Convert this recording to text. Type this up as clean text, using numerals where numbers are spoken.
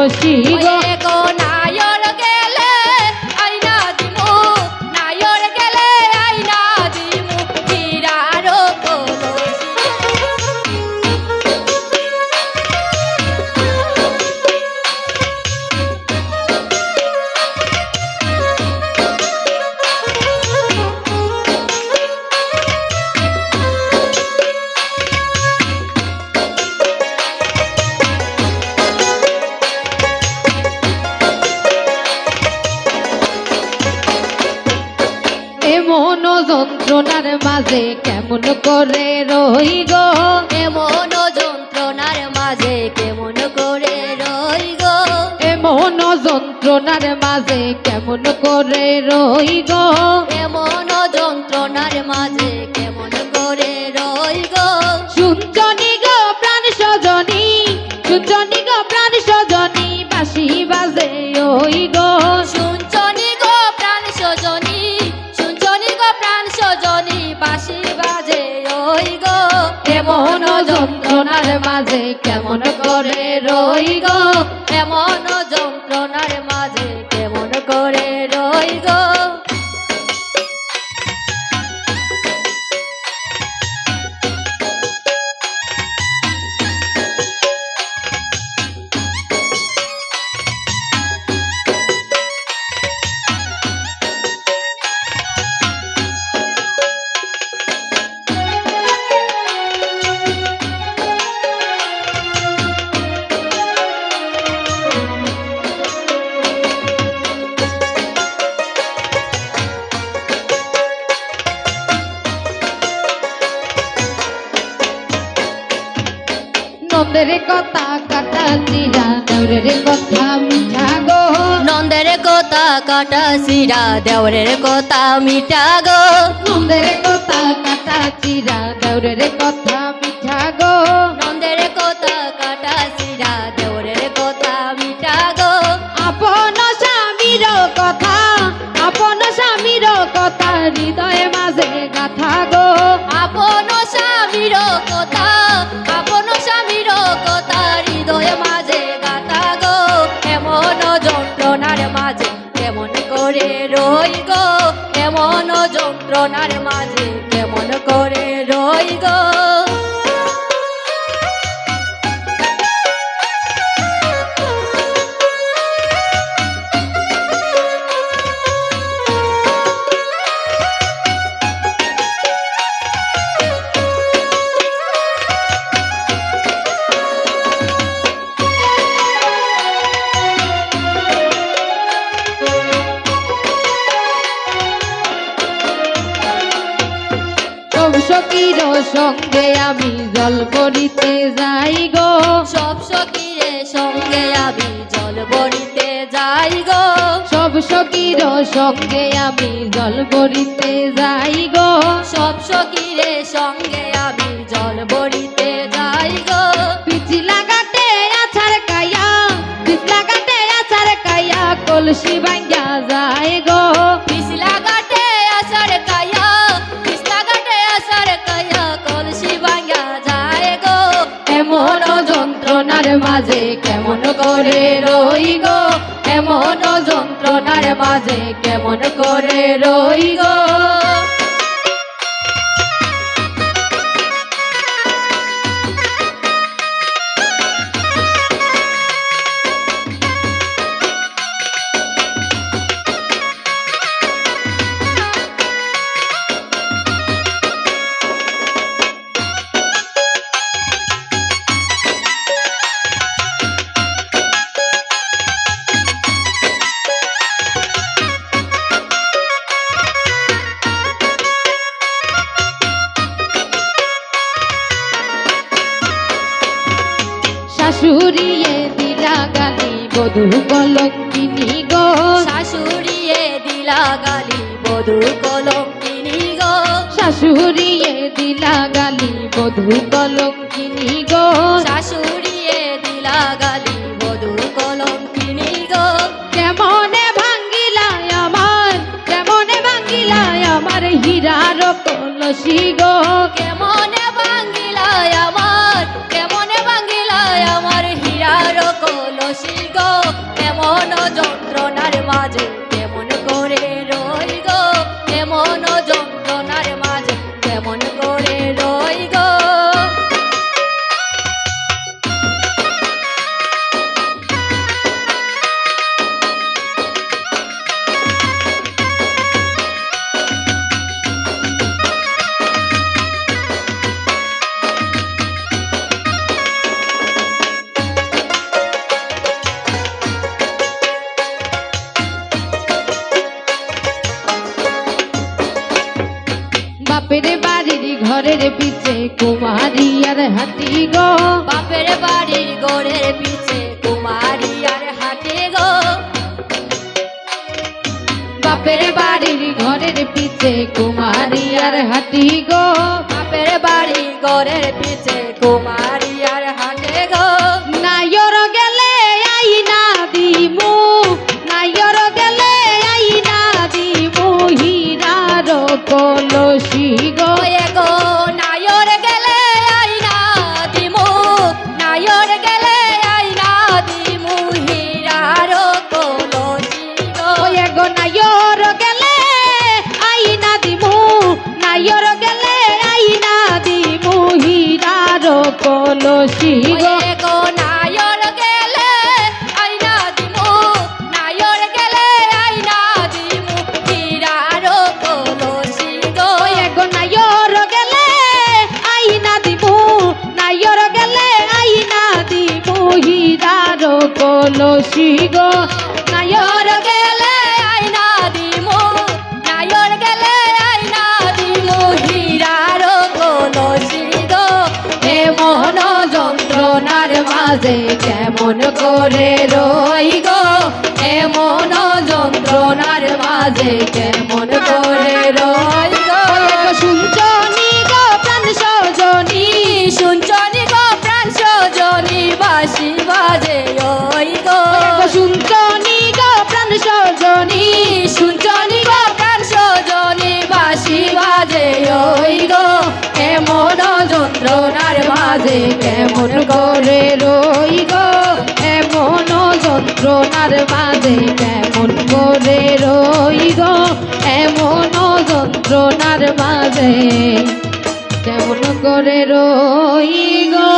কলসি গো নায়র গেলে আইনা দিমু নায়র গেলে আইনা দিমু হীরার কলসি এমন যন্ত্রণার মাঝে কেমন করে রই গো এমন যন্ত্রণার মাঝে কেমন করে রই গো এমন যন্ত্রণার মাঝে কেমন করে রই গো এমন যন্ত্রণার মাঝে কেমন করে রই গো শুনছনি গো প্রাণ সজনী শুনছনি গো প্রাণ সজনী বাঁশি বাজে ওই গো শুনছনি গো প্রাণ সজনী শুনছনি গো প্রাণ সজনী বাঁশি বাজে ওই গো এমন যন্ত্রণার মাঝে কেমন করে রই গো এমন যন্ত্রণার মাঝে কেমন করে রই গো নন্দের কথা কাটা চিরা দেওরের কথা মিঠা গো নন্দের কথা কাটা সিরা দেওরের কথা মিঠা গো নন্দের কথা কাটা চিরা দেওরের কথা মিঠা গো নন্দের কথা কাটা সিরা দেওরের কথা মিঠা গো আপন স্বামীর কথা আপন স্বামীর কথা হৃদয়ে মাঝে গাথা গো আপন স্বামীর কথা আপন স্বামীর কথা হৃদয়ে মাঝে গাথা গো এমন যন্ত্রণার মাঝে কেমন করে রই গো এমন যন্ত্রণার মাঝে কেমন করে রই গো সখীর সঙ্গে আমি জল ভরিতে যাই গো সব সখীরে সঙ্গে আমি জল ভরিতে যাই গো সব সখীর সঙ্গে আমি জল ভরিতে যাই গো সব সখীরে সঙ্গে আমি জল ভরিতে যাই গো পিছলা গাটে আছার কায়া পিছলা গাটে আছার কায়া কলসি ভাঙ্গা যায় গো পিছলা ঘাটে আসার কায়া পিছলা ঘাটে আসার কায়া কলসি ভাঙ্গা যায় গো এমন যন্ত্রণার মাঝে কেমন করে রই গো এমন যন্ত্রণার মাঝে কেমন করে রই গো শাশুড়িয়ে দিলা গালি বধূ কলঙ্কিনী গো শাশুড়িয়ে দিলা গালি বধূ কলঙ্কিনী গো শাশুড়িয়ে দিলা গালি বধূ কলঙ্কিনী গো শাশুড়িয়ে দিলা গালি বধূ কলঙ্কিনী গো কেমনে ভাঙ্গিলায় আমার হীরার কলসি গো কেমনে ভাঙ্গিলায় আমার কেমনে ভাঙ্গিলায় আমার হীরার কলসি গো ঘরের পিছে কুমারী আর হাতি গো বাপের বাড়ির গোড়ের পিছে কুমারী আর হাটে গো বাপের বাড়ির ঘরের পিছে কুমারী আর হাতি গো বাপের বাড়ির গোড়ের পিছে কুমারী আর হাটে গো নাইর গেলে আই না দিমু নাইর গেলে আই না দিমু হীরার কলসি গো ওয়ে গো নায়র গেলে আইনা দিমু নায়র গেলে আইনা দিমু হীরার কলসি গো ওয়ে গো নাইর গেলে আই না দিমু নাইর গেলে আই না দিমু হীরার কলসি গো ওয়ে গো নায়র গেলে আইনা দিমু নায়র গেলে আইনা দিমু হীরার কলসি গো ওয়ে গো নাইর গেলে আই না দিমু নাইর গেলে আই না দিমু হীরার কলসি গো নাইর গেলে আইনা দিমু নায়র গেলে আইনা দিমু হীরার কলসি গো এমন যন্ত্রণার মাঝে কেমন করে রই গো এমন যন্ত্রণার মাঝে কেমন করে রই গো শুনছনি গো প্রাণ সজনী শুনছনি গো প্রাণ সজনী বাঁশি বাজে ওই গো শুনছনি গো প্রাণ সজনী শুনছনি গো প্রাণ সজনী বাঁশি বাজে ওই গো এমন যন্ত্রণার মাঝে কেমন করে রই গো এমন যন্ত্রণার মাঝে কেমন করে রই গো এমন যন্ত্রণার মাঝে কেমন করে রই গো।